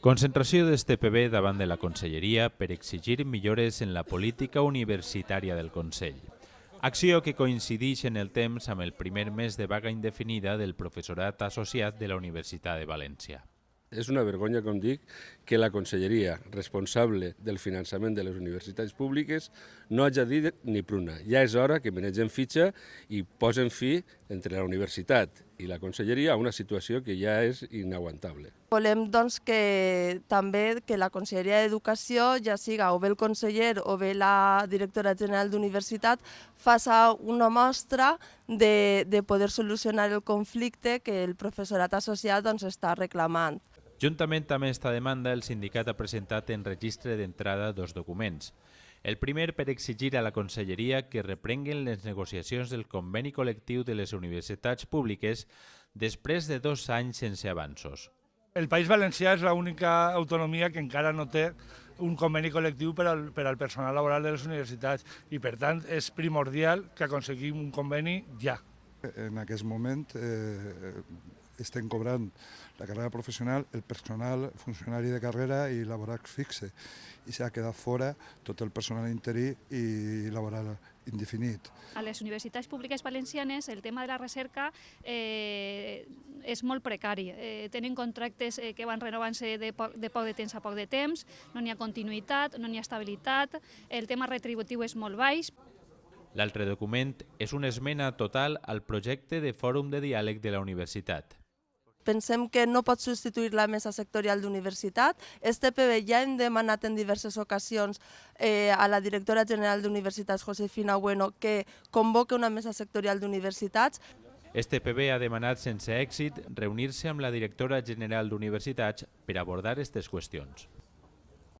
Concentració d'ESTPB davant de la Conselleria per exigir millores en la política universitària del Consell. Acció que coincideix en el temps amb el primer mes de vaga indefinida del professorat associat de la Universitat de València. És una vergonya, com dic, que la Conselleria responsable del finançament de les universitats públiques no hagi dit ni pruna. Ja és hora que menegen fitxa i posen fi entre la universitat i la Conselleria a una situació que ja és inaguantable. Volem també que la Conselleria d'Educació, ja siga o bé el conseller o bé la directora general d'universitat, faci una mostra de poder solucionar el conflicte que el professorat associat està reclamant. Juntament amb aquesta demanda, el sindicat ha presentat en registre d'entrada dos documents. El primer per exigir a la Conselleria que reprenguen les negociacions del conveni col·lectiu de les universitats públiques després de 2 anys sense avanços. El País Valencià és l'única autonomia que encara no té un conveni col·lectiu per al personal laboral de les universitats i, per tant, és primordial que aconseguim un conveni ja. En aquest moment estem cobrant la carrera professional, el personal funcionari de carrera i laboral fixe, i s'ha quedat fora tot el personal interí i laboral indefinit. A les universitats públiques valencianes el tema de la recerca és molt precari. Tenen contractes que van renovant-se de poc de temps a poc de temps, no n'hi ha continuïtat, no n'hi ha estabilitat, el tema retributiu és molt baix. L'altre document és una esmena total al projecte de Fòrum de Diàleg de la Universitat. Pensem que no pot substituir la mesa sectorial d'universitat. ESTPB ja hem demanat en diverses ocasions a la directora general d'universitats, Josefina Bueno, que convoque una mesa sectorial d'universitats. ESTPB ha demanat sense èxit reunir-se amb la directora general d'universitats per abordar aquestes qüestions.